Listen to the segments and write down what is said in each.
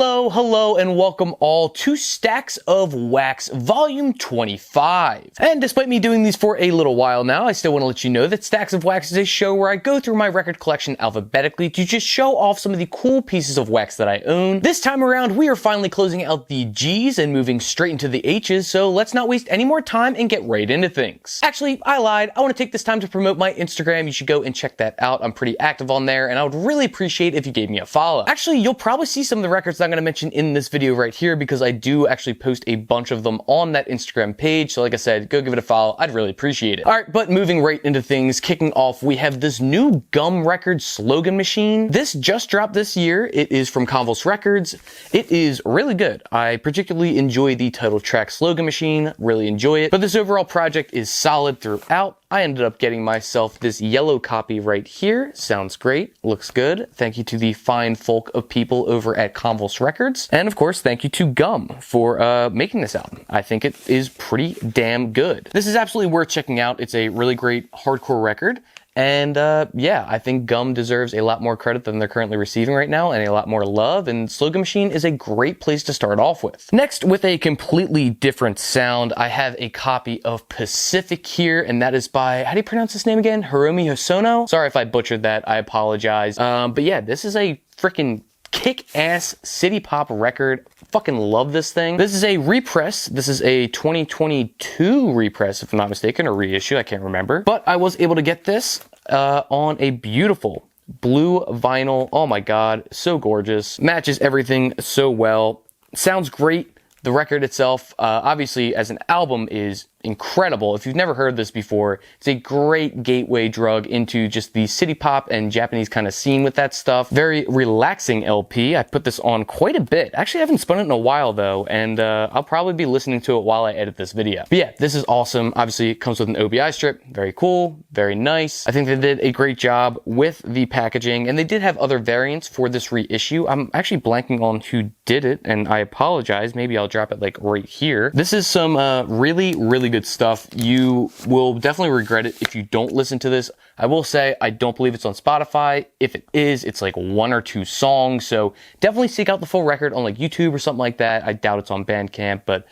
Hello, and welcome all to Stacks of Wax Volume 25. And despite me doing these for a little while now, I still want to let you know that Stacks of Wax is a show where I go through my record collection alphabetically to just show off some of the cool pieces of wax that I own. This time around, we are finally closing out the G's and moving straight into the H's, so let's not waste any more time and get right into things. Actually, I lied. I want to take this time to promote my Instagram. You should go and check that out. I'm pretty active on there, and I would really appreciate if you gave me a follow. Actually, you'll probably see some of the records that I'm going to mention in this video right here because I do actually post a bunch of them on that Instagram page. So like I said, go give it a follow. I'd really appreciate it. All right, but moving right into things, kicking off, we have this new Gumm record, Slogan Machine. This just dropped this year. It is from Convulse Records. It is really good. I particularly enjoy the title track Slogan Machine, really enjoy it. But this overall project is solid throughout. I ended up getting myself this yellow copy right here. Sounds great. Looks good. Thank you to the fine folk of people over at Convulse Records. And of course, thank you to Gumm for making this album. I think it is pretty damn good. This is absolutely worth checking out. It's a really great hardcore record. And yeah, I think Gumm deserves a lot more credit than they're currently receiving right now, and a lot more love, and Slogan Machine is a great place to start off with. Next, with a completely different sound, I have a copy of Pacific here, and that is by, how do you pronounce this name again? Haruomi Hosono? Sorry if I butchered that, I apologize. But yeah, this is a freaking kick-ass city pop record. Fucking love this thing. This is a repress. This is a 2022 repress, if I'm not mistaken, or reissue, I can't remember. But I was able to get this on a beautiful blue vinyl. Oh my god, so gorgeous. Matches everything so well. Sounds great. The record itself, obviously, as an album, is incredible. If you've never heard this before, it's a great gateway drug into just the city pop and Japanese kind of scene with that stuff. Very relaxing LP. I put this on quite a bit. Actually, I haven't spun it in a while though, and I'll probably be listening to it while I edit this video. But yeah, this is awesome. Obviously, it comes with an OBI strip. Very cool, very nice. I think they did a great job with the packaging, and they did have other variants for this reissue. I'm actually blanking on who did it, and I apologize. Maybe I'll drop it like right here. This is some really good stuff. You will definitely regret it if you don't listen to this. I will say I don't believe it's on Spotify. If it is, it's like 1 or 2 songs, so definitely seek out the full record on like YouTube or something like that. I doubt it's on Bandcamp, but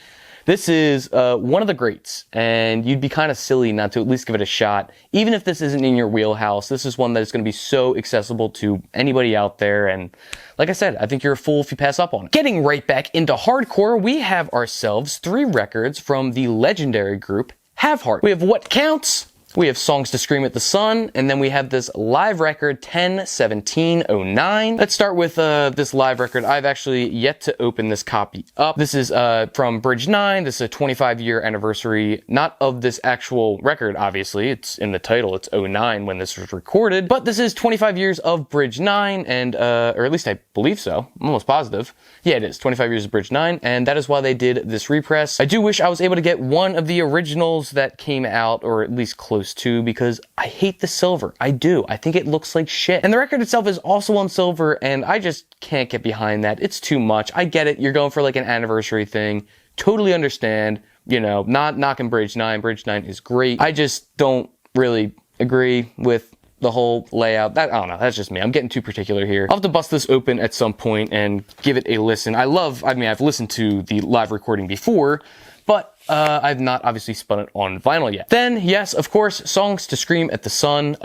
this is one of the greats, and you'd be kind of silly not to at least give it a shot. Even if this isn't in your wheelhouse, this is one that is going to be so accessible to anybody out there, and like I said, I think you're a fool if you pass up on it. Getting right back into hardcore, we have ourselves 3 records from the legendary group Have Heart. We have What Counts, we have Songs to Scream at the Sun, and then we have this live record 10/17/09. Let's start with this live record. I've actually yet to open this copy up. This is from Bridge 9. This is a 25-year anniversary, not of this actual record, obviously. It's in the title. It's 09 when this was recorded. But this is 25 years of Bridge 9, and or at least I believe so. I'm almost positive. Yeah, it is. 25 years of Bridge 9, and that is why they did this repress. I do wish I was able to get one of the originals that came out, or at least close to, because I hate the silver. I do. I think it looks like shit. And the record itself is also on silver, and I just can't get behind that. It's too much. I get it. You're going for like an anniversary thing. Totally understand. You know, not knocking Bridge 9. Bridge 9 is great. I just don't really agree with the whole layout. I don't know. That's just me. I'm getting too particular here. I'll have to bust this open at some point and give it a listen. I've listened to the live recording before, but I've not obviously spun it on vinyl yet. Then, yes, of course, Songs to Scream at the Sun,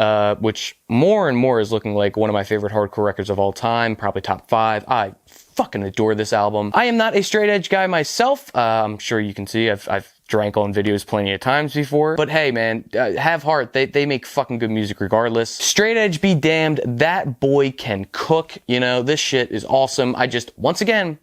which more and more is looking like one of my favorite hardcore records of all time, probably top 5. I fucking adore this album. I am not a straight edge guy myself. I'm sure you can see I've drank on videos plenty of times before. But hey, man, Have Heart, they make fucking good music regardless. Straight edge be damned, that boy can cook. You know, this shit is awesome. I just, once again,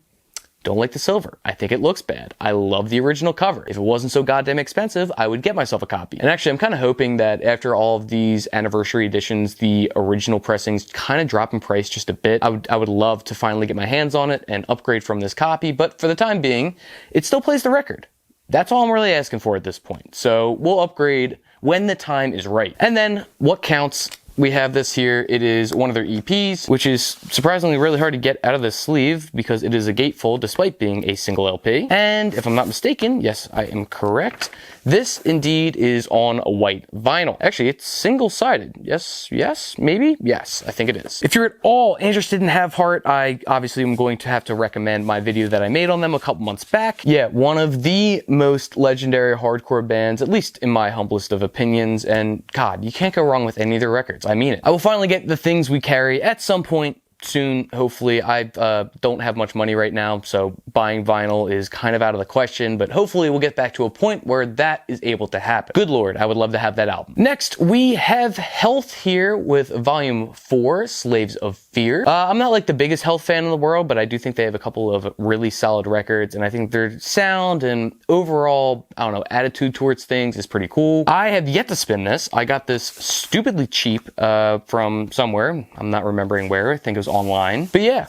don't like the silver. I think it looks bad. I love the original cover. If it wasn't so goddamn expensive, I would get myself a copy. And actually, I'm kind of hoping that after all of these anniversary editions, the original pressings kind of drop in price just a bit. I would love to finally get my hands on it and upgrade from this copy, but for the time being, it still plays the record. That's all I'm really asking for at this point. So we'll upgrade when the time is right. And then What Counts, we have this here. It is one of their EPs, which is surprisingly really hard to get out of the sleeve because it is a gatefold despite being a single LP. And if I'm not mistaken, yes, I am correct, this indeed is on a white vinyl. Actually, it's single-sided. Yes, maybe? Yes, I think it is. If you're at all interested in Have Heart, I obviously am going to have to recommend my video that I made on them a couple months back. Yeah, one of the most legendary hardcore bands, at least in my humblest of opinions, and God, you can't go wrong with any of their records. I mean it. I will finally get The Things We Carry at some point soon, hopefully. I don't have much money right now, so buying vinyl is kind of out of the question, but hopefully we'll get back to a point where that is able to happen. Good Lord, I would love to have that album. Next, we have Health here with Volume 4, Slaves of Fear. I'm not like the biggest Health fan in the world, but I do think they have a couple of really solid records, and I think their sound and overall, I don't know, attitude towards things is pretty cool. I have yet to spin this. I got this stupidly cheap from somewhere. I'm not remembering where. I think it was online. But yeah,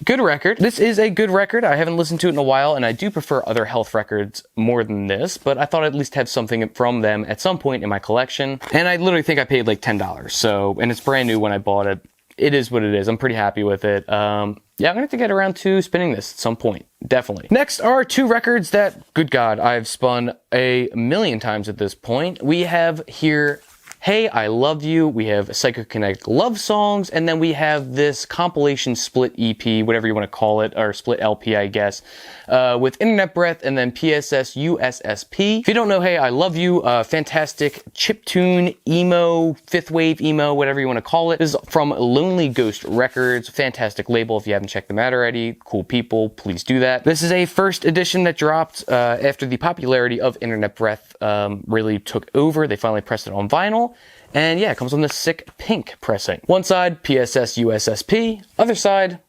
good record. This is a good record. I haven't listened to it in a while, and I do prefer other Health records more than this, but I thought I'd at least have something from them at some point in my collection. And I literally think I paid like $10. So, and it's brand new when I bought it. It is what it is. I'm pretty happy with it. Yeah, I'm gonna have to get around to spinning this at some point. Definitely. Next are two records that, good God, I've spun a million times at this point. We have here Hey, I Love You, we have Psychokinetic Love Songs, and then we have this compilation split EP, whatever you want to call it, or split LP, I guess, with Internet Breath and then PSS USSP. If you don't know Hey, I Love You, fantastic chiptune, emo, fifth wave emo, whatever you want to call it. This is from Lonely Ghost Records, fantastic label. If you haven't checked them out already, cool people, please do that. This is a first edition that dropped after the popularity of Internet Breath really took over. They finally pressed it on vinyl. And yeah, it comes on this sick pink pressing. One side, PSS USSP. Other side,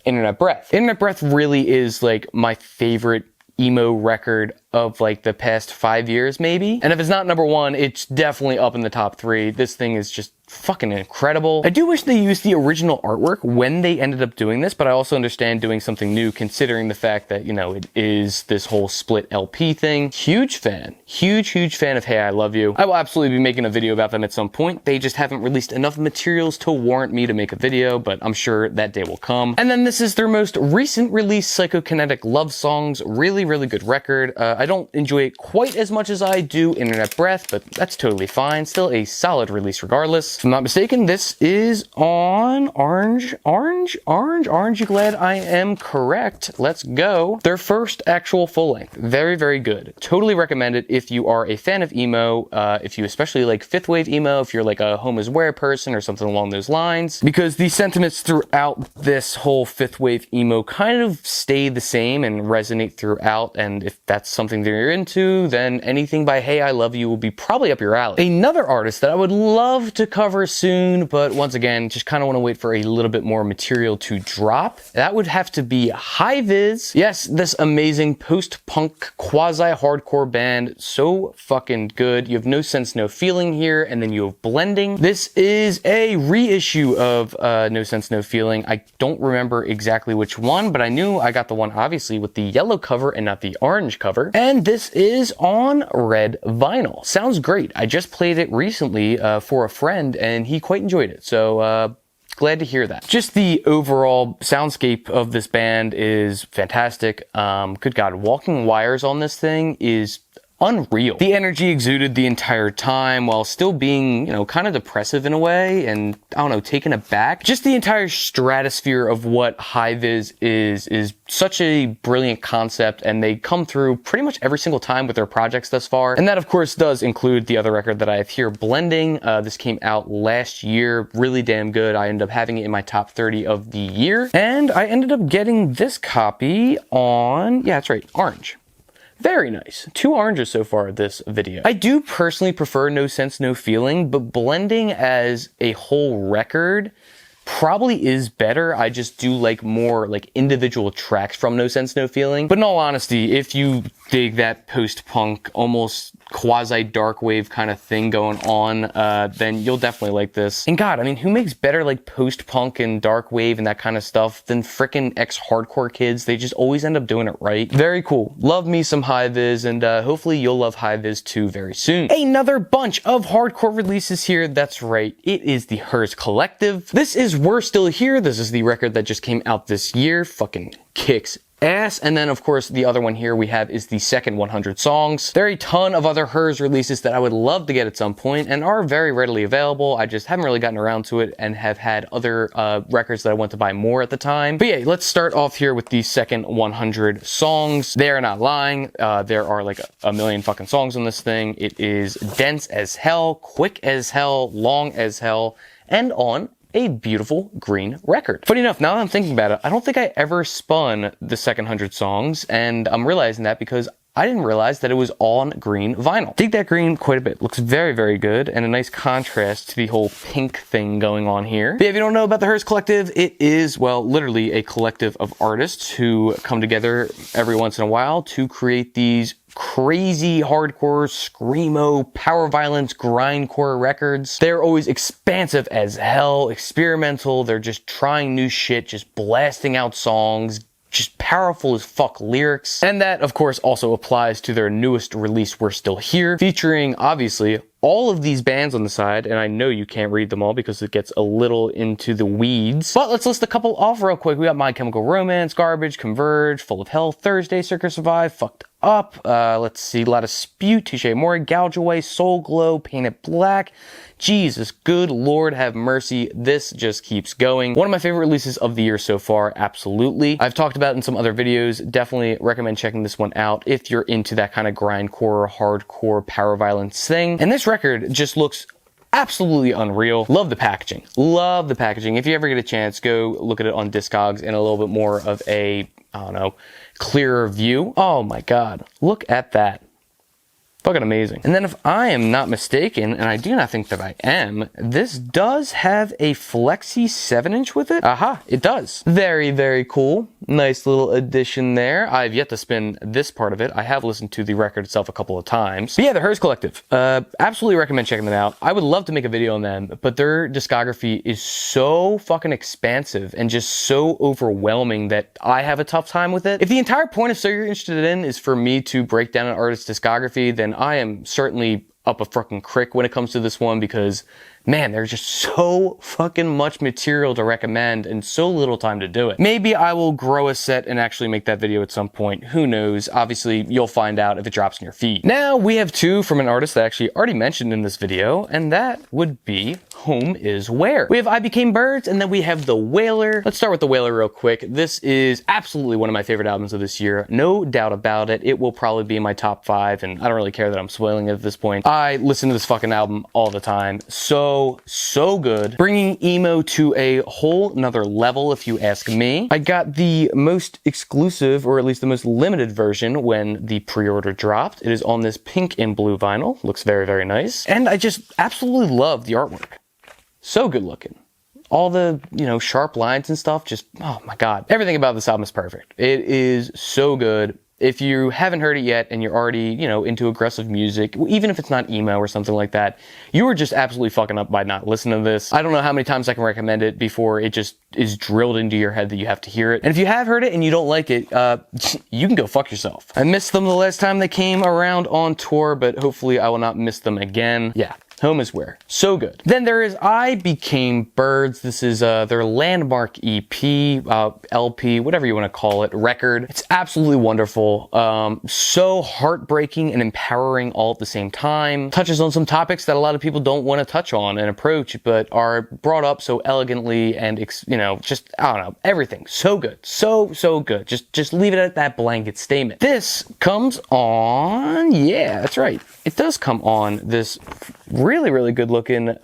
Internet Breath. Internet Breath really is like my favorite emo record of like the past 5 years, maybe. And if it's not number one, it's definitely up in the top 3. This thing is just fucking incredible. I do wish they used the original artwork when they ended up doing this, but I also understand doing something new considering the fact that, you know, it is this whole split LP thing. Huge fan. Huge fan of Hey, I Love You. I will absolutely be making a video about them at some point. They just haven't released enough materials to warrant me to make a video, but I'm sure that day will come. And then this is their most recent release, Psychokinetic Love Songs. Really good record. I don't enjoy it quite as much as I do Internet Breath, but that's totally fine. Still a solid release regardless. If I'm not mistaken, this is on Orange. Aren't you glad I am correct? Let's go. Their first actual full length. Very good. Totally recommend it if you are a fan of emo, if you especially like fifth wave emo, if you're like a Home Is Where person or something along those lines, because the sentiments throughout this whole fifth wave emo kind of stay the same and resonate throughout, and if that's something that you're into, then anything by Hey, I Love You will be probably up your alley. Another artist that I would love to cover soon, but once again, just kind of want to wait for a little bit more material to drop. That would have to be High Vis. Yes, this amazing post-punk quasi-hardcore band. So fucking good. You have No Sense, No Feeling here, and then you have Blending. This is a reissue of No Sense, No Feeling. I don't remember exactly which one, but I knew I got the one obviously with the yellow cover and not the orange cover. And this is on red vinyl. Sounds great. I just played it recently for a friend, and he quite enjoyed it. So, glad to hear that. Just the overall soundscape of this band is fantastic. Good God, Walking Wires on this thing is unreal. The energy exuded the entire time while still being, you know, kind of depressive in a way and, I don't know, taken aback. Just the entire stratosphere of what High Vis is such a brilliant concept, and they come through pretty much every single time with their projects thus far. And that, of course, does include the other record that I have here, Blending. This came out last year. Really damn good. I ended up having it in my top 30 of the year. And I ended up getting this copy on, yeah, that's right, orange. Very nice. 2 oranges so far this video. I do personally prefer No Sense, No Feeling, but Blending as a whole record probably is better. I just do like more like individual tracks from No Sense No Feeling. But in all honesty, if you dig that post-punk, almost quasi-dark wave kind of thing going on, then you'll definitely like this. And God, I mean, who makes better like post-punk and dark wave and that kind of stuff than frickin' ex-hardcore kids? They just always end up doing it right. Very cool. Love me some high vis, and hopefully you'll love high vis too very soon. Another bunch of hardcore releases here. That's right. It is the Hers Collective. This is We're Still Here. This is the record that just came out this year. Fucking kicks ass. And then of course the other one here we have is the second 100 songs. There are a ton of other Hers releases that I would love to get at some point and are very readily available. I just haven't really gotten around to it and have had other records that I want to buy more at the time. But yeah, let's start off here with the second 100 songs. They're not lying. There are like a million fucking songs on this thing. It is dense as hell, quick as hell, long as hell, and on a beautiful green record. Funny enough, now that I'm thinking about it, I don't think I ever spun the second 100 songs, and I'm realizing that because I didn't realize that it was on green vinyl. Dig that green quite a bit. Looks very, very good, and a nice contrast to the whole pink thing going on here. But yeah, if you don't know about the Hers Collective, it is, well, literally a collective of artists who come together every once in a while to create these crazy hardcore, screamo, power violence, grindcore records. They're always expansive as hell, experimental. They're just trying new shit, just blasting out songs, just powerful as fuck lyrics. And that, of course, also applies to their newest release, We're Still Here, featuring, obviously, all of these bands on the side, and I know you can't read them all because it gets a little into the weeds. But let's list a couple off real quick. We got My Chemical Romance, Garbage, Converge, Full of Hell, Thursday, Circus Survive, Fucked Up. Let's see, a lot of Spute, Touche Amore, Gouge Away, Soul Glow, Paint It Black. Jesus, good Lord have mercy. This just keeps going. One of my favorite releases of the year so far, absolutely. I've talked about it in some other videos. Definitely recommend checking this one out if you're into that kind of grindcore, hardcore, power violence thing. And this record just looks absolutely unreal. Love the packaging. Love the packaging. If you ever get a chance, go look at it on Discogs in a little bit more of a, I don't know, clearer view. Oh my God. Look at that. Fucking amazing. And then if I am not mistaken, and I do not think that I am, this does have a Flexi 7-inch with it. Aha, it does. Very, very cool. Nice little addition there. I've yet to spin this part of it. I have listened to the record itself a couple of times. But yeah, the Hers Collective. Absolutely recommend checking them out. I would love to make a video on them, but their discography is so fucking expansive and just so overwhelming that I have a tough time with it. If the entire point of So You're Interested In is for me to break down an artist's discography, then I am certainly up a fucking crick when it comes to this one because, man, there's just so fucking much material to recommend and so little time to do it. Maybe I will grow a set and actually make that video at some point. Who knows? Obviously, you'll find out if it drops in your feed. Now, we have two from an artist that I actually already mentioned in this video, and that would be Home Is Where. We have I Became Birds, and then we have The Wailer. Let's start with The Wailer real quick. This is absolutely one of my favorite albums of this year. No doubt about it. It will probably be in my top 5, and I don't really care that I'm spoiling it at this point. I listen to this fucking album all the time. So good. Bringing emo to a whole nother level, if you ask me. I got the most exclusive, or at least the most limited version when the pre-order dropped. It is on this pink and blue vinyl. Looks very, very nice. And I just absolutely love the artwork. So good looking. All the, sharp lines and stuff, just, oh my God. Everything about this album is perfect. It is so good. If you haven't heard it yet and you're already, into aggressive music, even if it's not emo or something like that, you are just absolutely fucking up by not listening to this. I don't know how many times I can recommend it before it just is drilled into your head that you have to hear it. And if you have heard it and you don't like it, you can go fuck yourself. I missed them the last time they came around on tour, but hopefully I will not miss them again. Yeah. Home Is Where. So good. Then there is I Became Birds. This is their landmark EP, LP, whatever you want to call it, record. It's absolutely wonderful. So heartbreaking and empowering all at the same time. Touches on some topics that a lot of people don't want to touch on and approach, but are brought up so elegantly and, just, I don't know, everything. So good. So good. Just leave it at that blanket statement. This comes on, yeah, that's right. It does come on this really, really good looking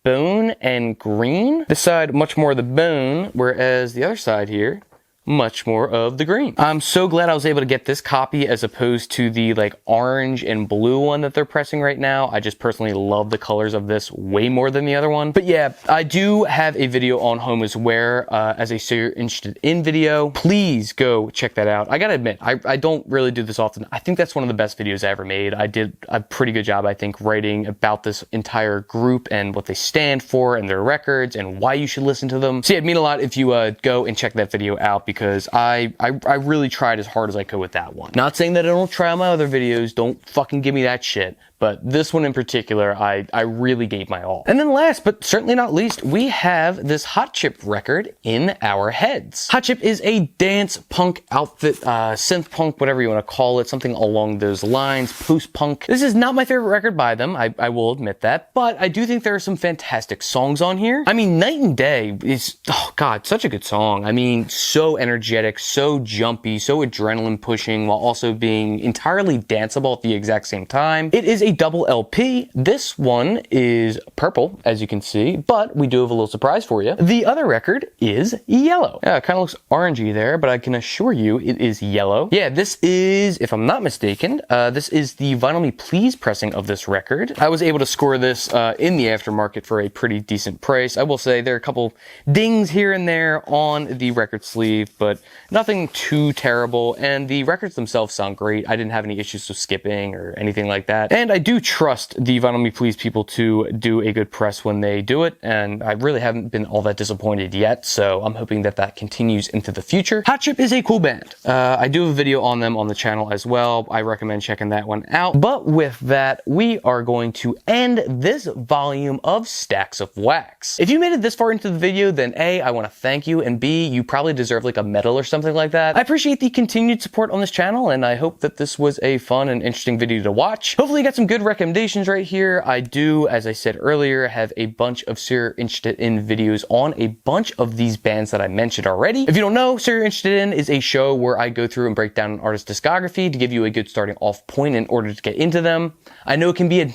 bone and green. This side, much more of the bone, whereas the other side here, much more of the green. I'm so glad I was able to get this copy as opposed to the like orange and blue one that they're pressing right now. I just personally love the colors of this way more than the other one. But yeah, I do have a video on Homa's wear as a So You're Interested In video. Please go check that out. I gotta admit, I don't really do this often. I think that's one of the best videos I ever made. I did a pretty good job, I think, writing about this entire group and what they stand for and their records and why you should listen to them. So yeah, it'd mean a lot if you go and check that video out, because I really tried as hard as I could with that one. Not saying that I don't try on my other videos, don't fucking give me that shit, but this one in particular, I really gave my all. And then last, but certainly not least, we have this Hot Chip record in our heads. Hot Chip is a dance punk outfit, synth punk, whatever you want to call it, something along those lines, post-punk. This is not my favorite record by them, I will admit that, but I do think there are some fantastic songs on here. I mean, Night and Day is, oh god, such a good song. I mean, so energetic, so jumpy, so adrenaline pushing, while also being entirely danceable at the exact same time. It is a double LP. This one is purple, as you can see, but we do have a little surprise for you. The other record is yellow. Yeah, it kind of looks orangey there, but I can assure you it is yellow. Yeah, this is, if I'm not mistaken, this is the Vinyl Me Please pressing of this record. I was able to score this in the aftermarket for a pretty decent price. I will say there are a couple dings here and there on the record sleeve, but nothing too terrible, and the records themselves sound great. I didn't have any issues with skipping or anything like that. And I do trust the Vinyl Me Please people to do a good press when they do it, and I really haven't been all that disappointed yet, so I'm hoping that that continues into the future. Hot Chip is a cool band. I do have a video on them on the channel as well. I recommend checking that one out. But with that, we are going to end this volume of Stax of Wax. If you made it this far into the video, then A, I want to thank you, and B, you probably deserve like a medal or something like that. I appreciate the continued support on this channel, and I hope that this was a fun and interesting video to watch. Hopefully you got some good recommendations right here. I do, as I said earlier, have a bunch of So You're Interested In videos on a bunch of these bands that I mentioned already. If you don't know, So You're Interested In is a show where I go through and break down an artist's discography to give you a good starting off point in order to get into them. I know it can be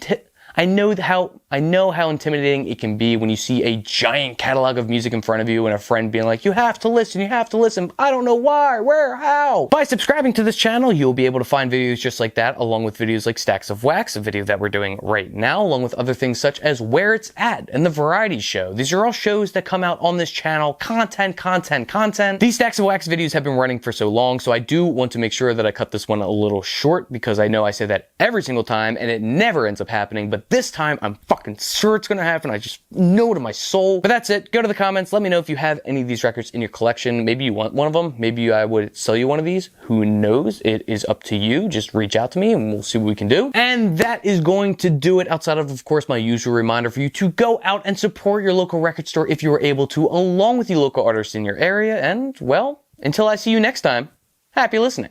I know how intimidating it can be when you see a giant catalog of music in front of you and a friend being like, you have to listen, I don't know why, where, how. By subscribing to this channel, you'll be able to find videos just like that, along with videos like Stax of Wax, a video that we're doing right now, along with other things such as Where It's At and The Variety Show. These are all shows that come out on this channel, content. These Stax of Wax videos have been running for so long, so I do want to make sure that I cut this one a little short, because I know I say that every single time and it never ends up happening, but this time I'm fucking sure it's gonna happen. I just know it in my soul. But that's it. Go to the comments. Let me know if you have any of these records in your collection. Maybe you want one of them. Maybe I would sell you one of these. Who knows? It is up to you. Just reach out to me and we'll see what we can do. And that is going to do it, outside of course, my usual reminder for you to go out and support your local record store if you are able to, along with the local artists in your area. And, well, until I see you next time, happy listening.